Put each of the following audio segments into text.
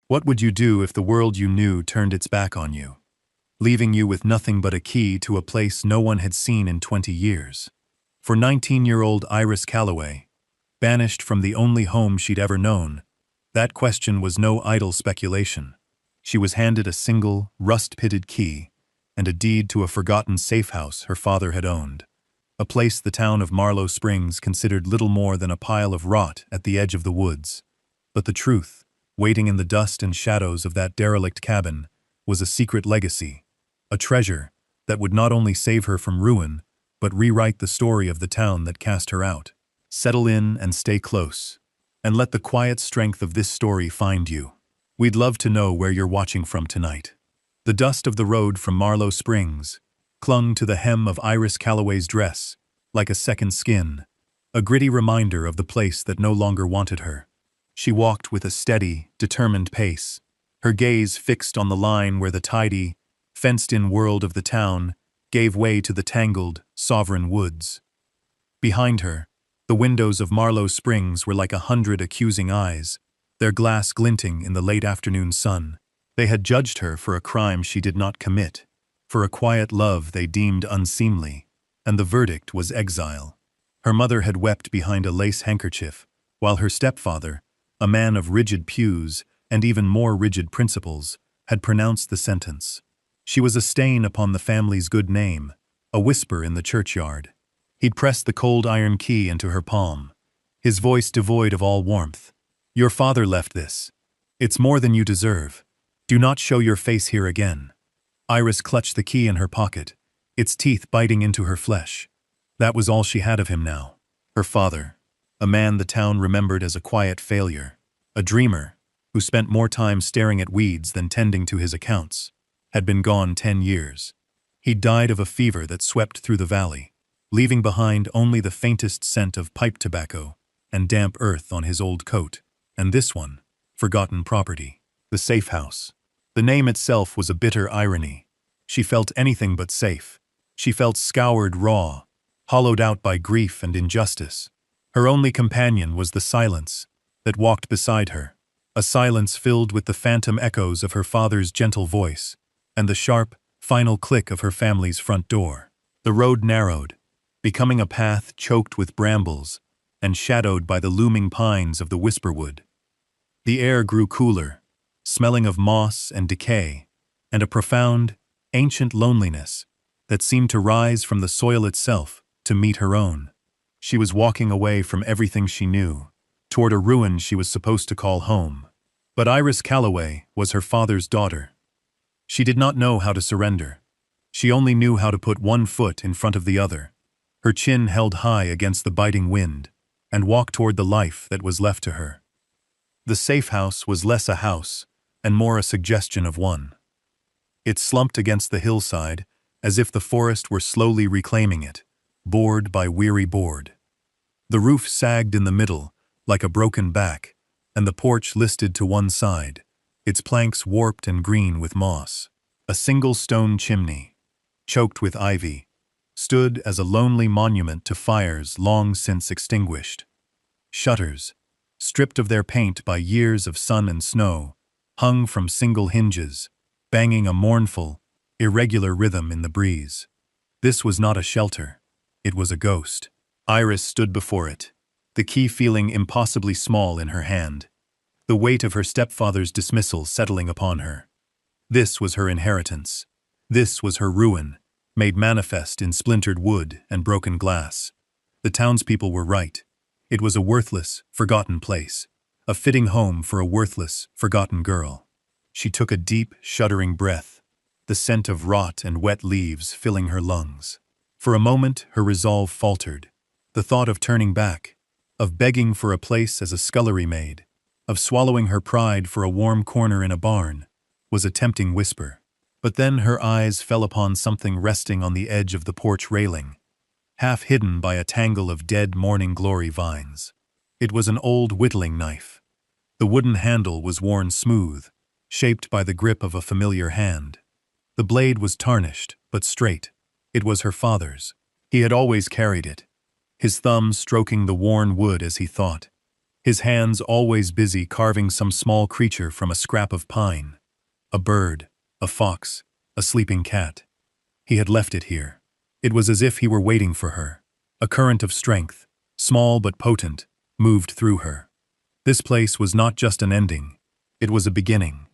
What would you do if the world you knew turned its back on you, leaving you with nothing but a key to a place no one had seen in 20 years? For 19-year-old Iris Calloway, banished from the only home she'd ever known, that question was no idle speculation. She was handed a single, rust-pitted key and a deed to a forgotten safe house her father had owned, a place the town of Marlow Springs considered little more than a pile of rot at the edge of the woods. But the truth, waiting in the dust and shadows of that derelict cabin, was a secret legacy, a treasure that would not only save her from ruin, but rewrite the story of the town that cast her out. Settle in and stay close, and let the quiet strength of this story find you. We'd love to know where you're watching from tonight. The dust of the road from Marlow Springs clung to the hem of Iris Calloway's dress like a second skin, a gritty reminder of the place that no longer wanted her. She walked with a steady, determined pace, her gaze fixed on the line where the tidy, fenced-in world of the town gave way to the tangled, sovereign woods. Behind her, the windows of Marlow Springs were like 100 accusing eyes, their glass glinting in the late afternoon sun. They had judged her for a crime she did not commit, for a quiet love they deemed unseemly, and the verdict was exile. Her mother had wept behind a lace handkerchief, while her stepfather, a man of rigid pews and even more rigid principles, had pronounced the sentence. She was a stain upon the family's good name, a whisper in the churchyard. He'd pressed the cold iron key into her palm, his voice devoid of all warmth. "Your father left this. It's more than you deserve. Do not show your face here again." Iris clutched the key in her pocket, its teeth biting into her flesh. That was all she had of him now. Her father, a man the town remembered as a quiet failure, a dreamer who spent more time staring at weeds than tending to his accounts, had been gone 10 years. He'd died of a fever that swept through the valley, leaving behind only the faintest scent of pipe tobacco and damp earth on his old coat. And this one, forgotten property, the safe house. The name itself was a bitter irony. She felt anything but safe. She felt scoured raw, hollowed out by grief and injustice. Her only companion was the silence that walked beside her, a silence filled with the phantom echoes of her father's gentle voice and the sharp, final click of her family's front door. The road narrowed, becoming a path choked with brambles and shadowed by the looming pines of the whisperwood. The air grew cooler, smelling of moss and decay, and a profound, ancient loneliness that seemed to rise from the soil itself to meet her own. She was walking away from everything she knew, toward a ruin she was supposed to call home. But Iris Calloway was her father's daughter. She did not know how to surrender. She only knew how to put one foot in front of the other, her chin held high against the biting wind, and walk toward the life that was left to her. The safe house was less a house and more a suggestion of one. It slumped against the hillside as if the forest were slowly reclaiming it, board by weary board. The roof sagged in the middle like a broken back, and the porch listed to one side, its planks warped and green with moss. A single stone chimney, choked with ivy, stood as a lonely monument to fires long since extinguished. Shutters, stripped of their paint by years of sun and snow, hung from single hinges, banging a mournful, irregular rhythm in the breeze. This was not a shelter. It was a ghost. Iris stood before it, the key feeling impossibly small in her hand, the weight of her stepfather's dismissal settling upon her. This was her inheritance. This was her ruin, made manifest in splintered wood and broken glass. The townspeople were right. It was a worthless, forgotten place, a fitting home for a worthless, forgotten girl. She took a deep, shuddering breath, the scent of rot and wet leaves filling her lungs. For a moment, her resolve faltered. The thought of turning back, of begging for a place as a scullery maid, of swallowing her pride for a warm corner in a barn, was a tempting whisper. But then her eyes fell upon something resting on the edge of the porch railing, half hidden by a tangle of dead morning glory vines. It was an old whittling knife. The wooden handle was worn smooth, shaped by the grip of a familiar hand. The blade was tarnished, but straight. It was her father's. He had always carried it, his thumb stroking the worn wood as he thought. his hands always busy carving some small creature from a scrap of pine. A bird, a fox, a sleeping cat. He had left it here. It was as if he were waiting for her. A current of strength, small but potent, moved through her. This place was not just an ending. It was a beginning.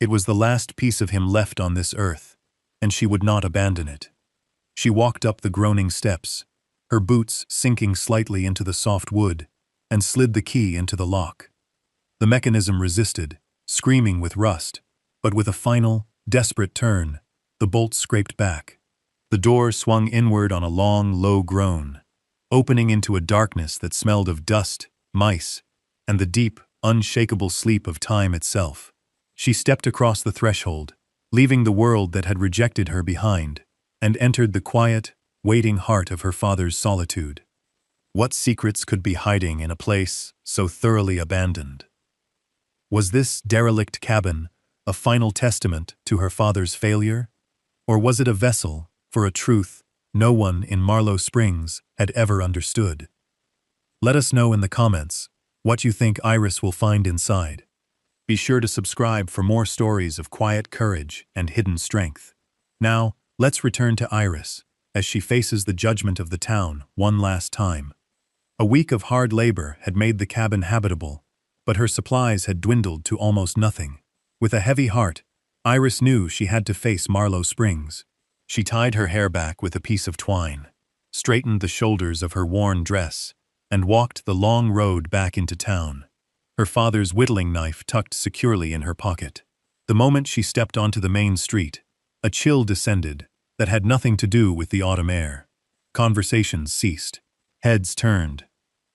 It was the last piece of him left on this earth, and she would not abandon it. She walked up the groaning steps, her boots sinking slightly into the soft wood, and slid the key into the lock. The mechanism resisted, screaming with rust, but with a final, desperate turn, the bolt scraped back. The door swung inward on a long, low groan, opening into a darkness that smelled of dust, mice, and the deep, unshakable sleep of time itself. She stepped across the threshold, leaving the world that had rejected her behind, and entered the quiet, waiting heart of her father's solitude. What secrets could be hiding in a place so thoroughly abandoned? Was this derelict cabin a final testament to her father's failure? Or was it a vessel for a truth no one in Marlow Springs had ever understood? Let us know in the comments what you think Iris will find inside. Be sure to subscribe for more stories of quiet courage and hidden strength. Now, let's return to Iris, as she faces the judgment of the town one last time. A week of hard labor had made the cabin habitable, but her supplies had dwindled to almost nothing. With a heavy heart, Iris knew she had to face Marlow Springs. She tied her hair back with a piece of twine, straightened the shoulders of her worn dress, and walked the long road back into town, her father's whittling knife tucked securely in her pocket. The moment she stepped onto the main street, a chill descended that had nothing to do with the autumn air. Conversations ceased. Heads turned.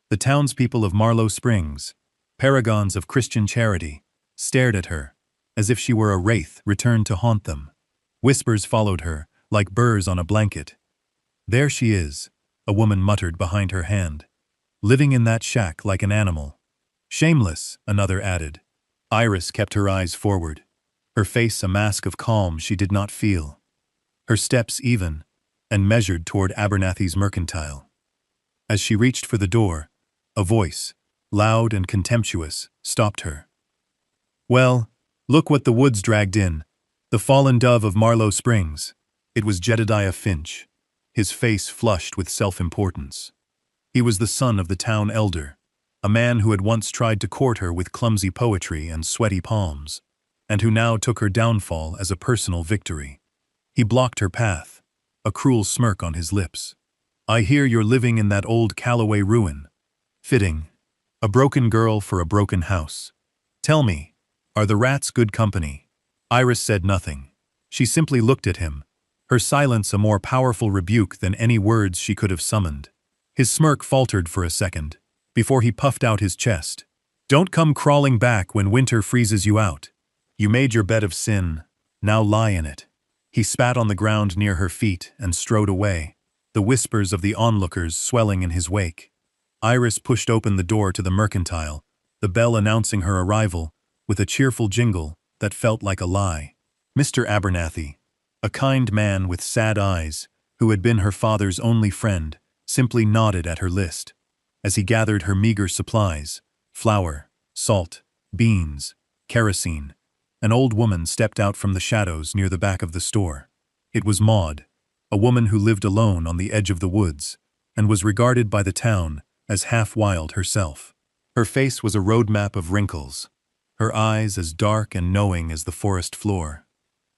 The townspeople of Marlow Springs, paragons of Christian charity, stared at her, as if she were a wraith returned to haunt them. Whispers followed her, like burrs on a blanket. "There she is," a woman muttered behind her hand. "Living in that shack like an animal." "Shameless," another added. Iris kept her eyes forward, her face a mask of calm she did not feel, her steps even, and measured toward Abernathy's mercantile. As she reached for the door, a voice, loud and contemptuous, stopped her. "Well, look what the woods dragged in, the fallen dove of Marlow Springs." It was Jedediah Finch, his face flushed with self-importance. He was the son of the town elder, a man who had once tried to court her with clumsy poetry and sweaty palms, and who now took her downfall as a personal victory. He blocked her path, a cruel smirk on his lips. "I hear you're living in that old Callaway ruin. Fitting. A broken girl for a broken house. Tell me, are the rats good company?" Iris said nothing. She simply looked at him, her silence a more powerful rebuke than any words she could have summoned. His smirk faltered for a second, before he puffed out his chest. "Don't come crawling back when winter freezes you out. You made your bed of sin, now lie in it." He spat on the ground near her feet and strode away, the whispers of the onlookers swelling in his wake. Iris pushed open the door to the mercantile, the bell announcing her arrival, with a cheerful jingle that felt like a lie. Mr. Abernathy, a kind man with sad eyes, who had been her father's only friend, simply nodded at her list. As he gathered her meager supplies, flour, salt, beans, kerosene, an old woman stepped out from the shadows near the back of the store. It was Maud, a woman who lived alone on the edge of the woods, and was regarded by the town as half-wild herself. Her face was a roadmap of wrinkles, her eyes as dark and knowing as the forest floor.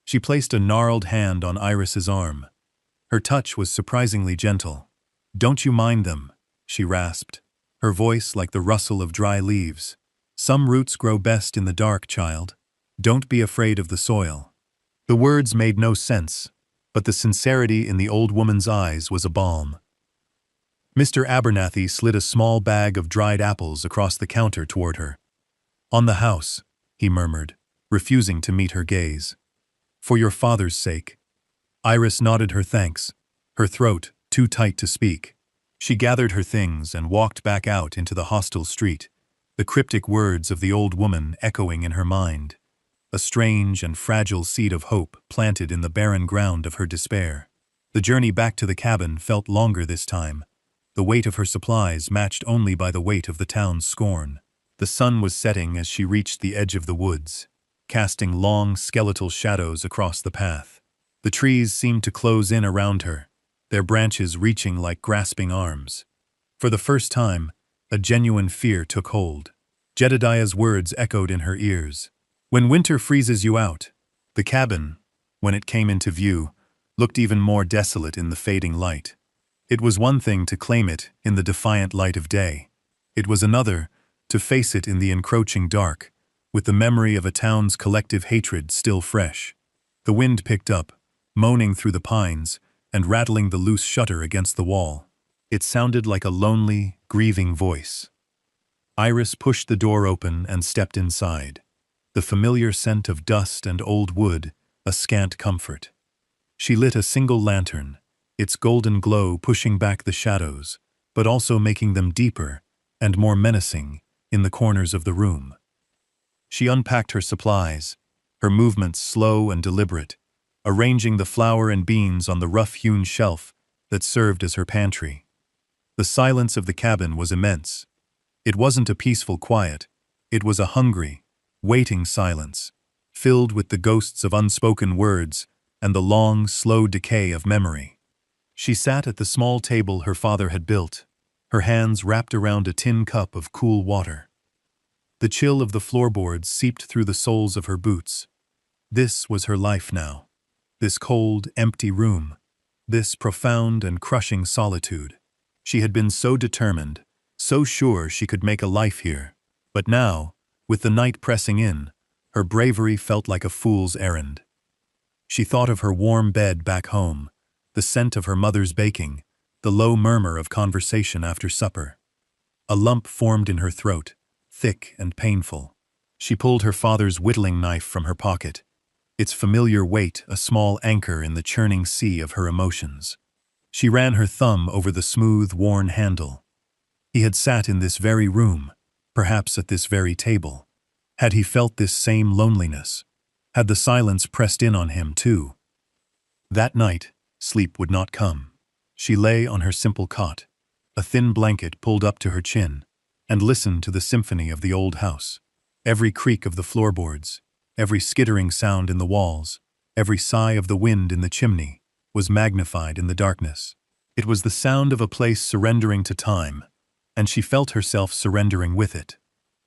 She placed a gnarled hand on Iris's arm. Her touch was surprisingly gentle. "Don't you mind them," she rasped, her voice like the rustle of dry leaves. "Some roots grow best in the dark, child. Don't be afraid of the soil." The words made no sense, but the sincerity in the old woman's eyes was a balm. Mr. Abernathy slid a small bag of dried apples across the counter toward her. "On the house," he murmured, refusing to meet her gaze. "For your father's sake." Iris nodded her thanks, her throat too tight to speak. She gathered her things and walked back out into the hostile street, the cryptic words of the old woman echoing in her mind, a strange and fragile seed of hope planted in the barren ground of her despair. The journey back to the cabin felt longer this time, the weight of her supplies matched only by the weight of the town's scorn. The sun was setting as she reached the edge of the woods, casting long, skeletal shadows across the path. The trees seemed to close in around her, their branches reaching like grasping arms. For the first time, a genuine fear took hold. Jedediah's words echoed in her ears. When winter freezes you out. The cabin, when it came into view, looked even more desolate in the fading light. It was one thing to claim it in the defiant light of day. It was another to face it in the encroaching dark, with the memory of a town's collective hatred still fresh. The wind picked up, moaning through the pines and rattling the loose shutter against the wall. It sounded like a lonely, grieving voice. Iris pushed the door open and stepped inside. The familiar scent of dust and old wood, a scant comfort. She lit a single lantern, its golden glow pushing back the shadows, but also making them deeper and more menacing in the corners of the room. She unpacked her supplies, her movements slow and deliberate, arranging the flour and beans on the rough-hewn shelf that served as her pantry. The silence of the cabin was immense. It wasn't a peaceful quiet, it was a hungry, waiting silence, filled with the ghosts of unspoken words and the long, slow decay of memory. She sat at the small table her father had built, her hands wrapped around a tin cup of cool water. The chill of the floorboards seeped through the soles of her boots. This was her life now. This cold, empty room. This profound and crushing solitude. She had been so determined, so sure she could make a life here. But now, with the night pressing in, her bravery felt like a fool's errand. She thought of her warm bed back home, the scent of her mother's baking, the low murmur of conversation after supper. A lump formed in her throat, thick and painful. She pulled her father's whittling knife from her pocket, its familiar weight a small anchor in the churning sea of her emotions. She ran her thumb over the smooth, worn handle. He had sat in this very room, perhaps at this very table. Had he felt this same loneliness? Had the silence pressed in on him, too? That night, sleep would not come. She lay on her simple cot, a thin blanket pulled up to her chin, and listened to the symphony of the old house. Every creak of the floorboards, every skittering sound in the walls, every sigh of the wind in the chimney, was magnified in the darkness. It was the sound of a place surrendering to time, and she felt herself surrendering with it.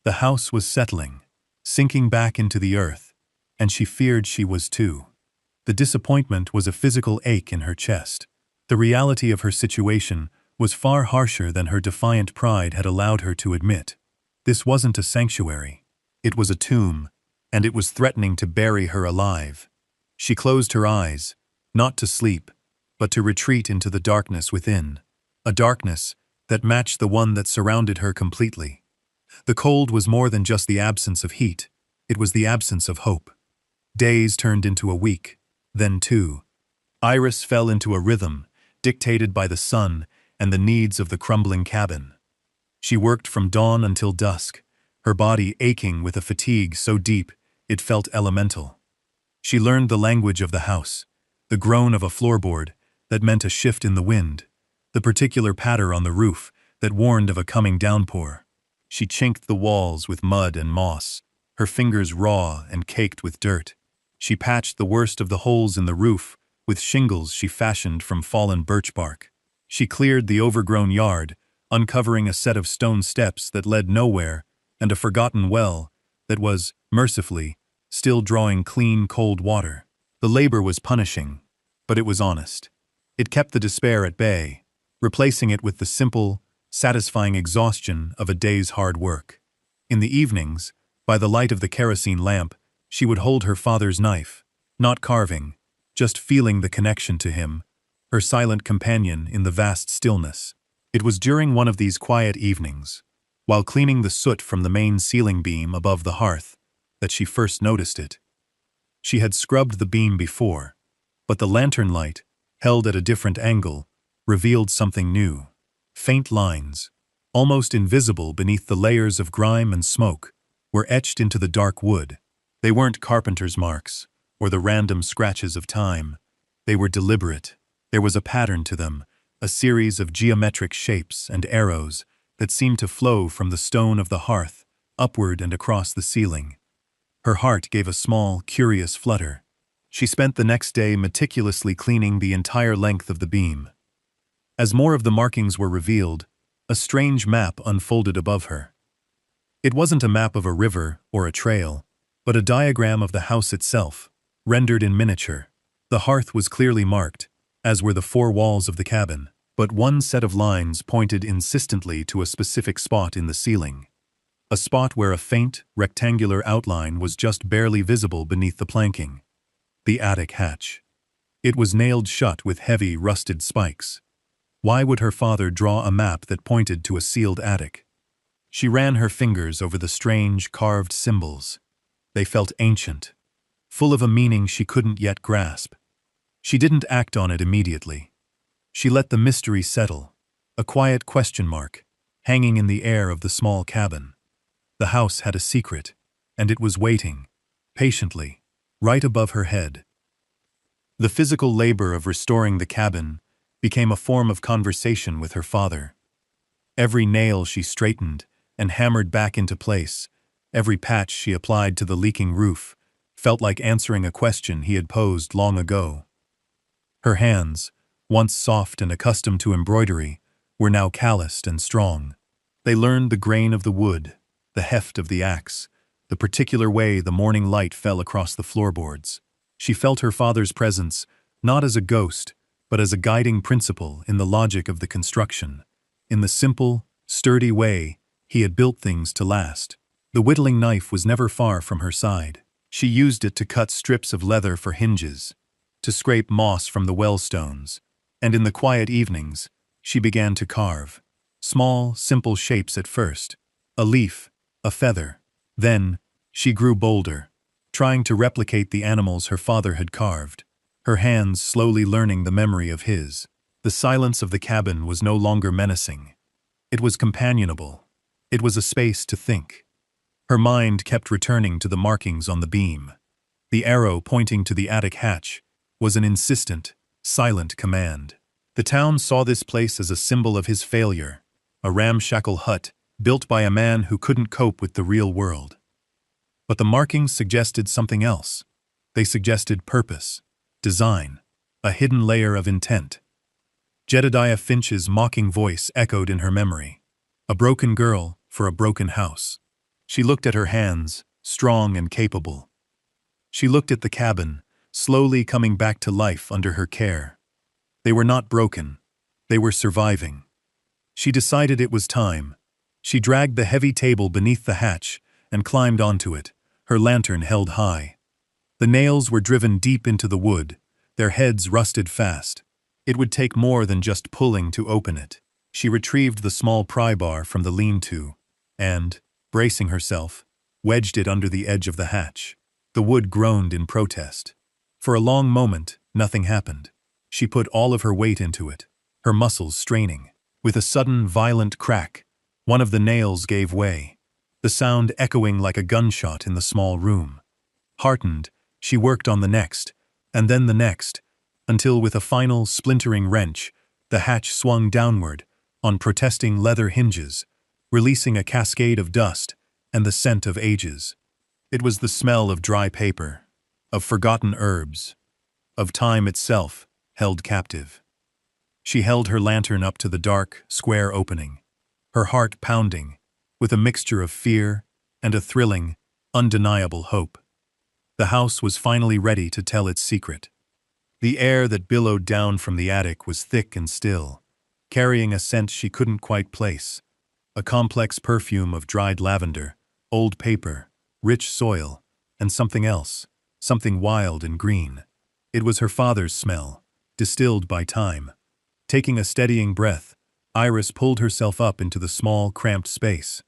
The house was settling, sinking back into the earth, and she feared she was too. The disappointment was a physical ache in her chest. The reality of her situation was far harsher than her defiant pride had allowed her to admit. This wasn't a sanctuary. It was a tomb, and it was threatening to bury her alive. She closed her eyes, not to sleep, but to retreat into the darkness within, a darkness that matched the one that surrounded her completely. The cold was more than just the absence of heat, it was the absence of hope. Days turned into a week, then two. Iris fell into a rhythm, dictated by the sun and the needs of the crumbling cabin. She worked from dawn until dusk, her body aching with a fatigue so deep it felt elemental. She learned the language of the house, the groan of a floorboard that meant a shift in the wind, the particular patter on the roof that warned of a coming downpour. She chinked the walls with mud and moss, her fingers raw and caked with dirt. She patched the worst of the holes in the roof with shingles she fashioned from fallen birch bark. She cleared the overgrown yard, uncovering a set of stone steps that led nowhere and a forgotten well that was, mercifully, still drawing clean, cold water. The labor was punishing, but it was honest. It kept the despair at bay, replacing it with the simple, satisfying exhaustion of a day's hard work. In the evenings, by the light of the kerosene lamp, she would hold her father's knife, not carving, just feeling the connection to him, her silent companion in the vast stillness. It was during one of these quiet evenings, while cleaning the soot from the main ceiling beam above the hearth, that she first noticed it. She had scrubbed the beam before, but the lantern light, held at a different angle, revealed something new. Faint lines, almost invisible beneath the layers of grime and smoke, were etched into the dark wood. They weren't carpenter's marks, or the random scratches of time. They were deliberate. There was a pattern to them, a series of geometric shapes and arrows that seemed to flow from the stone of the hearth, upward and across the ceiling. Her heart gave a small, curious flutter. She spent the next day meticulously cleaning the entire length of the beam. As more of the markings were revealed, a strange map unfolded above her. It wasn't a map of a river or a trail, but a diagram of the house itself, rendered in miniature. The hearth was clearly marked, as were the four walls of the cabin, but one set of lines pointed insistently to a specific spot in the ceiling. A spot where a faint, rectangular outline was just barely visible beneath the planking. The attic hatch. It was nailed shut with heavy, rusted spikes. Why would her father draw a map that pointed to a sealed attic? She ran her fingers over the strange, carved symbols. They felt ancient, full of a meaning she couldn't yet grasp. She didn't act on it immediately. She let the mystery settle, a quiet question mark, hanging in the air of the small cabin. The house had a secret, and it was waiting, patiently, right above her head. The physical labor of restoring the cabin became a form of conversation with her father. Every nail she straightened and hammered back into place, every patch she applied to the leaking roof, felt like answering a question he had posed long ago. Her hands, once soft and accustomed to embroidery, were now calloused and strong. They learned the grain of the wood, the heft of the axe, the particular way the morning light fell across the floorboards. She felt her father's presence, not as a ghost, but as a guiding principle in the logic of the construction, in the simple, sturdy way he had built things to last. The whittling knife was never far from her side. She used it to cut strips of leather for hinges, to scrape moss from the well stones, and in the quiet evenings, she began to carve. Small, simple shapes at first, a leaf, a feather. Then, she grew bolder, trying to replicate the animals her father had carved, her hands slowly learning the memory of his. The silence of the cabin was no longer menacing. It was companionable. It was a space to think. Her mind kept returning to the markings on the beam. The arrow pointing to the attic hatch was an insistent, silent command. The town saw this place as a symbol of his failure, a ramshackle hut built by a man who couldn't cope with the real world. But the markings suggested something else. They suggested purpose, design, a hidden layer of intent. Jedediah Finch's mocking voice echoed in her memory. A broken girl for a broken house. She looked at her hands, strong and capable. She looked at the cabin, slowly coming back to life under her care. They were not broken. They were surviving. She decided it was time. She dragged the heavy table beneath the hatch and climbed onto it, her lantern held high. The nails were driven deep into the wood, their heads rusted fast. It would take more than just pulling to open it. She retrieved the small pry bar from the lean-to and, bracing herself, wedged it under the edge of the hatch. The wood groaned in protest. For a long moment, nothing happened. She put all of her weight into it, her muscles straining. With a sudden, violent crack, one of the nails gave way, the sound echoing like a gunshot in the small room. Heartened, she worked on the next, and then the next, until with a final splintering wrench, the hatch swung downward on protesting leather hinges, releasing a cascade of dust and the scent of ages. It was the smell of dry paper, of forgotten herbs, of time itself held captive. She held her lantern up to the dark, square opening, her heart pounding, with a mixture of fear and a thrilling, undeniable hope. The house was finally ready to tell its secret. The air that billowed down from the attic was thick and still, carrying a scent she couldn't quite place, a complex perfume of dried lavender, old paper, rich soil, and something else, something wild and green. It was her father's smell, distilled by time. Taking a steadying breath, Iris pulled herself up into the small, cramped space.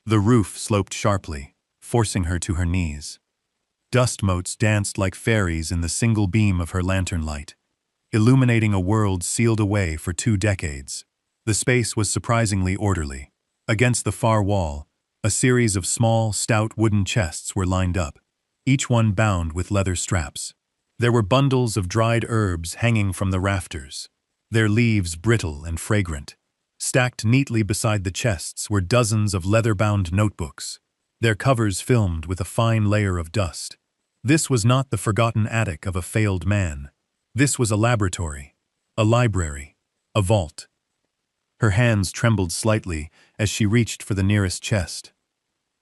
The roof sloped sharply, forcing her to her knees. Dust motes danced like fairies in the single beam of her lantern light, illuminating a world sealed away for 2 decades. The space was surprisingly orderly. Against the far wall, a series of small, stout wooden chests were lined up, each one bound with leather straps. There were bundles of dried herbs hanging from the rafters. their leaves brittle and fragrant. Stacked neatly beside the chests were dozens of leather-bound notebooks, their covers filmed with a fine layer of dust. This was not the forgotten attic of a failed man. This was a laboratory, a library, a vault. Her hands trembled slightly as she reached for the nearest chest.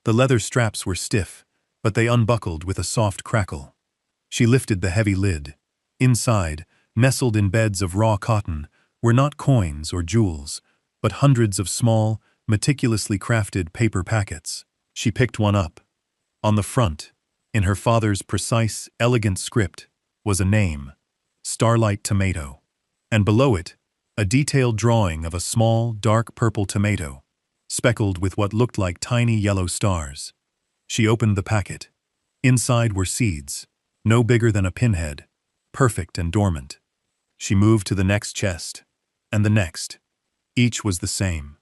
The leather straps were stiff, but they unbuckled with a soft crackle. She lifted the heavy lid. Inside, nestled in beds of raw cotton, were not coins or jewels, but hundreds of small, meticulously crafted paper packets. She picked one up. On the front, in her father's precise, elegant script, was a name, Starlight Tomato, and below it, a detailed drawing of a small, dark purple tomato, speckled with what looked like tiny yellow stars. She opened the packet. Inside were seeds, no bigger than a pinhead, perfect and dormant. She moved to the next chest, and the next. Each was the same.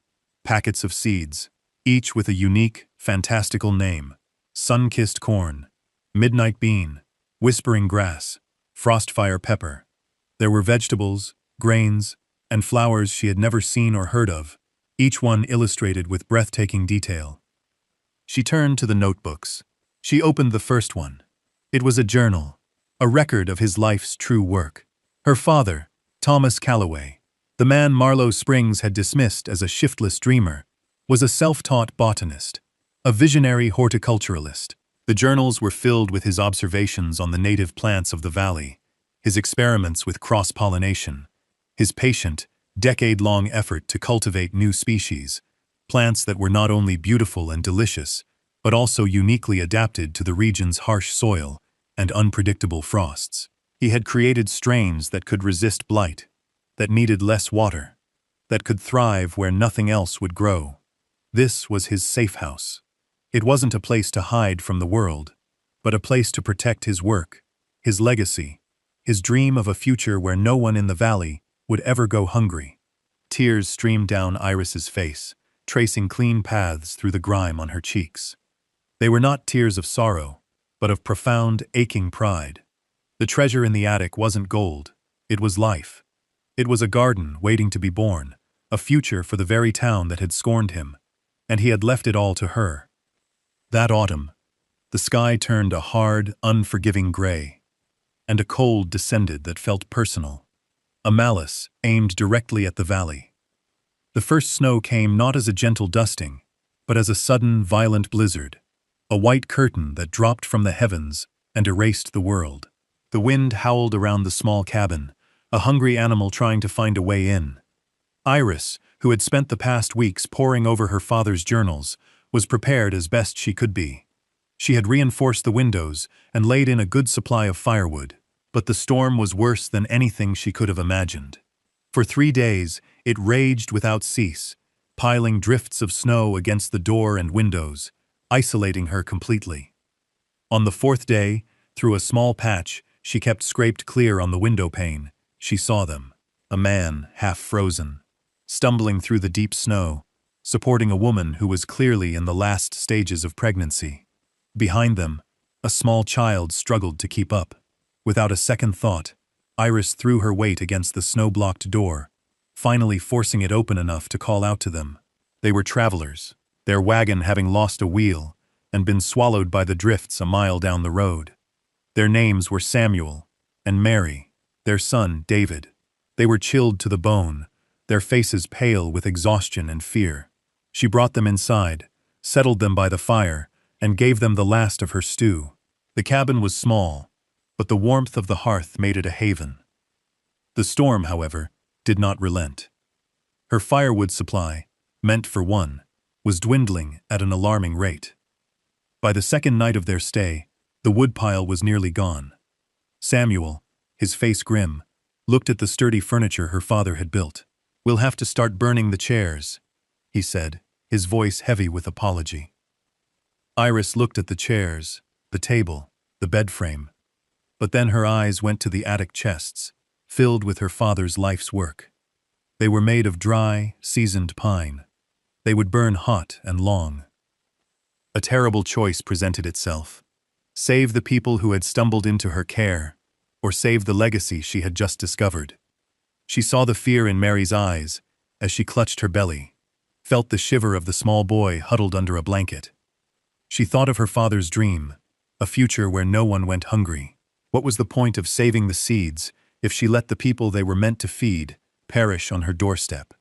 Packets of seeds, each with a unique, fantastical name. Sun-kissed corn, midnight bean, whispering grass, frostfire pepper. There were vegetables, grains, and flowers she had never seen or heard of, each one illustrated with breathtaking detail. She turned to the notebooks. She opened the first one. It was a journal, a record of his life's true work. Her father, Thomas Calloway, the man Marlowe Springs had dismissed as a shiftless dreamer, was a self-taught botanist, a visionary horticulturalist. The journals were filled with his observations on the native plants of the valley, his experiments with cross-pollination, his patient, decade-long effort to cultivate new species, plants that were not only beautiful and delicious, but also uniquely adapted to the region's harsh soil and unpredictable frosts. He had created strains that could resist blight, that needed less water, that could thrive where nothing else would grow. This was his safe house. It wasn't a place to hide from the world, but a place to protect his work, his legacy, his dream of a future where no one in the valley would ever go hungry. Tears streamed down Iris's face, tracing clean paths through the grime on her cheeks. They were not tears of sorrow, but of profound, aching pride. The treasure in the attic wasn't gold, it was life. It was a garden waiting to be born, a future for the very town that had scorned him, and he had left it all to her. That autumn, the sky turned a hard, unforgiving gray, and a cold descended that felt personal, a malice aimed directly at the valley. The first snow came not as a gentle dusting, but as a sudden, violent blizzard, a white curtain that dropped from the heavens and erased the world. The wind howled around the small cabin, a hungry animal trying to find a way in. Iris, who had spent the past weeks poring over her father's journals, was prepared as best she could be. She had reinforced the windows and laid in a good supply of firewood, but the storm was worse than anything she could have imagined. For 3 days, it raged without cease, piling drifts of snow against the door and windows, isolating her completely. On the 4th day, through a small patch she kept scraped clear on the window pane, she saw them, a man half frozen, stumbling through the deep snow, supporting a woman who was clearly in the last stages of pregnancy. Behind them, a small child struggled to keep up. Without a second thought, Iris threw her weight against the snow-blocked door, finally forcing it open enough to call out to them. They were travelers, their wagon having lost a wheel and been swallowed by the drifts a mile down the road. Their names were Samuel and Mary, their son David. They were chilled to the bone, their faces pale with exhaustion and fear. She brought them inside, settled them by the fire, and gave them the last of her stew. The cabin was small, but the warmth of the hearth made it a haven. The storm, however, did not relent. Her firewood supply, meant for one, was dwindling at an alarming rate. By the second night of their stay, the woodpile was nearly gone. Samuel, his face grim, looked at the sturdy furniture her father had built. "We'll have to start burning the chairs," he said, his voice heavy with apology. Iris looked at the chairs, the table, the bed frame. But then her eyes went to the attic chests, filled with her father's life's work. They were made of dry, seasoned pine. They would burn hot and long. A terrible choice presented itself. Save the people who had stumbled into her care, or save the legacy she had just discovered. She saw the fear in Mary's eyes as she clutched her belly, felt the shiver of the small boy huddled under a blanket. She thought of her father's dream, a future where no one went hungry. What was the point of saving the seeds if she let the people they were meant to feed perish on her doorstep?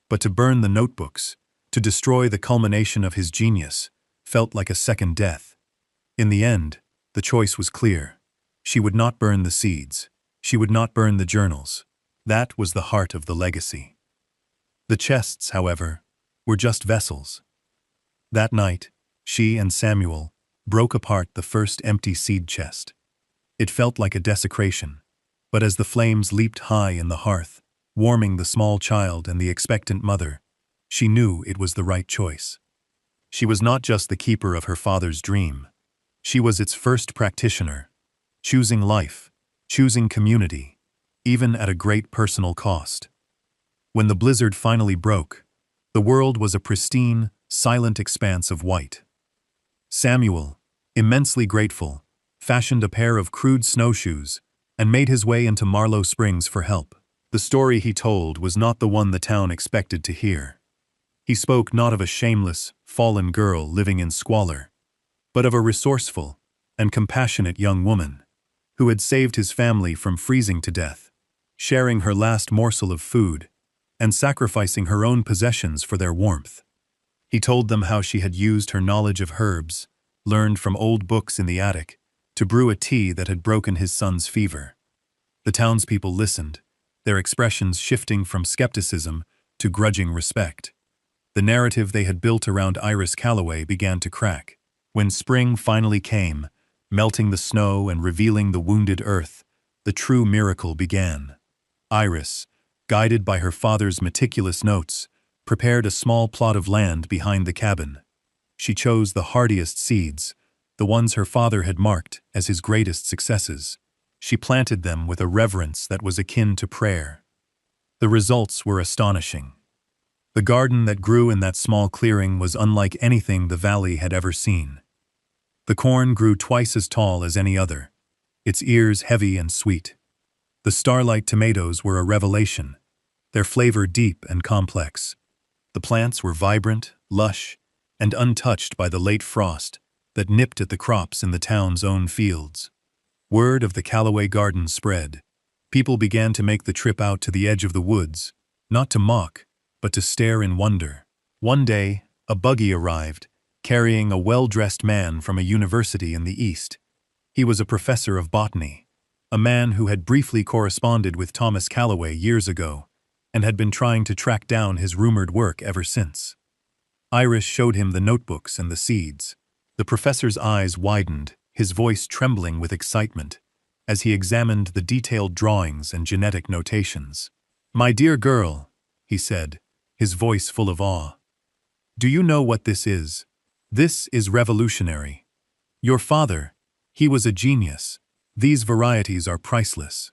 But to burn the notebooks, to destroy the culmination of his genius, felt like a second death. In the end, the choice was clear. She would not burn the seeds. She would not burn the journals. That was the heart of the legacy. The chests, however, were just vessels. That night, she and Samuel broke apart the first empty seed chest. It felt like a desecration, but as the flames leaped high in the hearth, warming the small child and the expectant mother, she knew it was the right choice. She was not just the keeper of her father's dream. She was its first practitioner, choosing life, choosing community, even at a great personal cost. When the blizzard finally broke, the world was a pristine, silent expanse of white. Samuel, immensely grateful, fashioned a pair of crude snowshoes and made his way into Marlow Springs for help. The story he told was not the one the town expected to hear. He spoke not of a shameless, fallen girl living in squalor, but of a resourceful and compassionate young woman who had saved his family from freezing to death, sharing her last morsel of food and sacrificing her own possessions for their warmth. He told them how she had used her knowledge of herbs, learned from old books in the attic, to brew a tea that had broken his son's fever. The townspeople listened, their expressions shifting from skepticism to grudging respect. The narrative they had built around Iris Calloway began to crack. When spring finally came, melting the snow and revealing the wounded earth, the true miracle began. Iris, guided by her father's meticulous notes, prepared a small plot of land behind the cabin. She chose the hardiest seeds, the ones her father had marked as his greatest successes. She planted them with a reverence that was akin to prayer. The results were astonishing. The garden that grew in that small clearing was unlike anything the valley had ever seen. The corn grew twice as tall as any other, its ears heavy and sweet. The starlight tomatoes were a revelation, their flavor deep and complex. The plants were vibrant, lush, and untouched by the late frost that nipped at the crops in the town's own fields. Word of the Calloway garden spread. People began to make the trip out to the edge of the woods, not to mock, but to stare in wonder. One day, a buggy arrived, carrying a well-dressed man from a university in the east. He was a professor of botany, a man who had briefly corresponded with Thomas Calloway years ago, and had been trying to track down his rumored work ever since. Iris showed him the notebooks and the seeds. The professor's eyes widened, his voice trembling with excitement, as he examined the detailed drawings and genetic notations. "My dear girl," he said, his voice full of awe, "do you know what this is? This is revolutionary. Your father, he was a genius. These varieties are priceless.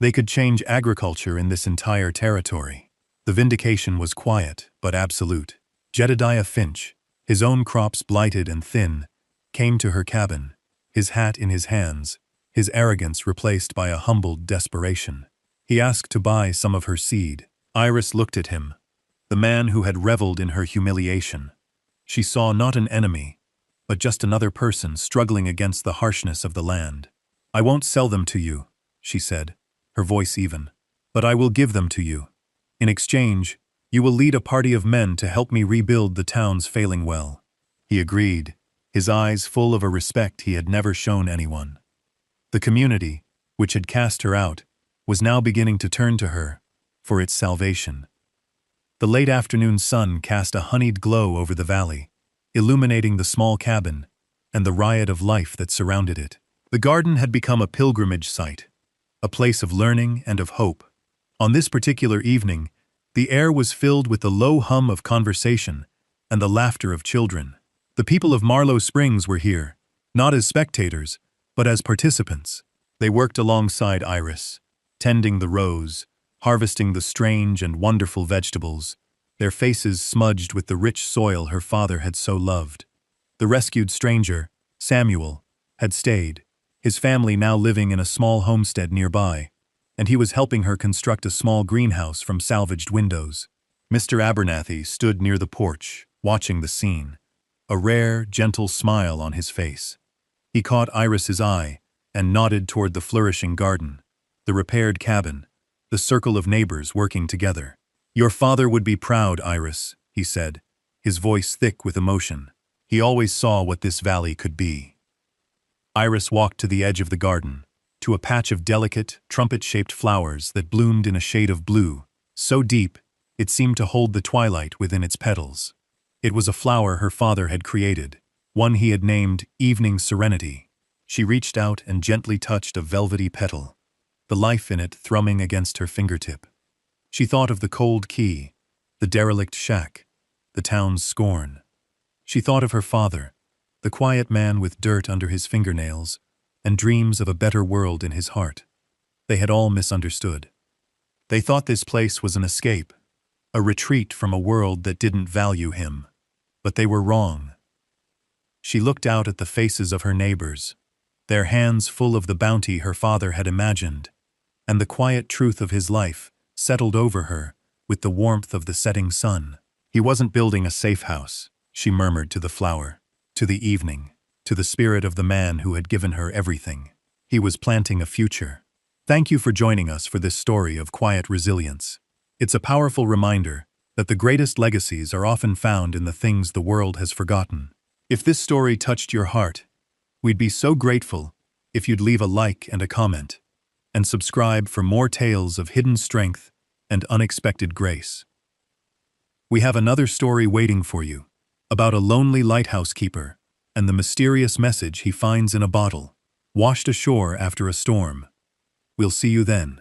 They could change agriculture in this entire territory." The vindication was quiet, but absolute. Jedediah Finch, his own crops blighted and thin, came to her cabin, his hat in his hands, his arrogance replaced by a humbled desperation. He asked to buy some of her seed. Iris looked at him, the man who had reveled in her humiliation. She saw not an enemy, but just another person struggling against the harshness of the land. "I won't sell them to you," she said, her voice even, "but I will give them to you. In exchange, you will lead a party of men to help me rebuild the town's failing well." He agreed, his eyes full of a respect he had never shown anyone. The community, which had cast her out, was now beginning to turn to her for its salvation. The late afternoon sun cast a honeyed glow over the valley, illuminating the small cabin and the riot of life that surrounded it. The garden had become a pilgrimage site, a place of learning and of hope. On this particular evening, the air was filled with the low hum of conversation and the laughter of children. The people of Marlow Springs were here, not as spectators, but as participants. They worked alongside Iris, tending the rows, harvesting the strange and wonderful vegetables, their faces smudged with the rich soil her father had so loved. The rescued stranger, Samuel, had stayed, his family now living in a small homestead nearby, and he was helping her construct a small greenhouse from salvaged windows. Mr. Abernathy stood near the porch, watching the scene, a rare, gentle smile on his face. He caught Iris's eye and nodded toward the flourishing garden, the repaired cabin, the circle of neighbors working together. "Your father would be proud, Iris," he said, his voice thick with emotion. "He always saw what this valley could be." Iris walked to the edge of the garden, to a patch of delicate, trumpet-shaped flowers that bloomed in a shade of blue, so deep it seemed to hold the twilight within its petals. It was a flower her father had created, one he had named Evening Serenity. She reached out and gently touched a velvety petal, the life in it thrumming against her fingertip. She thought of the cold quay, the derelict shack, the town's scorn. She thought of her father, the quiet man with dirt under his fingernails, and dreams of a better world in his heart. They had all misunderstood. They thought this place was an escape, a retreat from a world that didn't value him. But they were wrong. She looked out at the faces of her neighbors, their hands full of the bounty her father had imagined, and the quiet truth of his life settled over her with the warmth of the setting sun. "He wasn't building a safe house," she murmured to the flower, to the evening, to the spirit of the man who had given her everything. "He was planting a future." Thank you for joining us for this story of quiet resilience. It's a powerful reminder that the greatest legacies are often found in the things the world has forgotten. If this story touched your heart, we'd be so grateful if you'd leave a like and a comment, and subscribe for more tales of hidden strength and unexpected grace. We have another story waiting for you, about a lonely lighthouse keeper and the mysterious message he finds in a bottle, washed ashore after a storm. We'll see you then.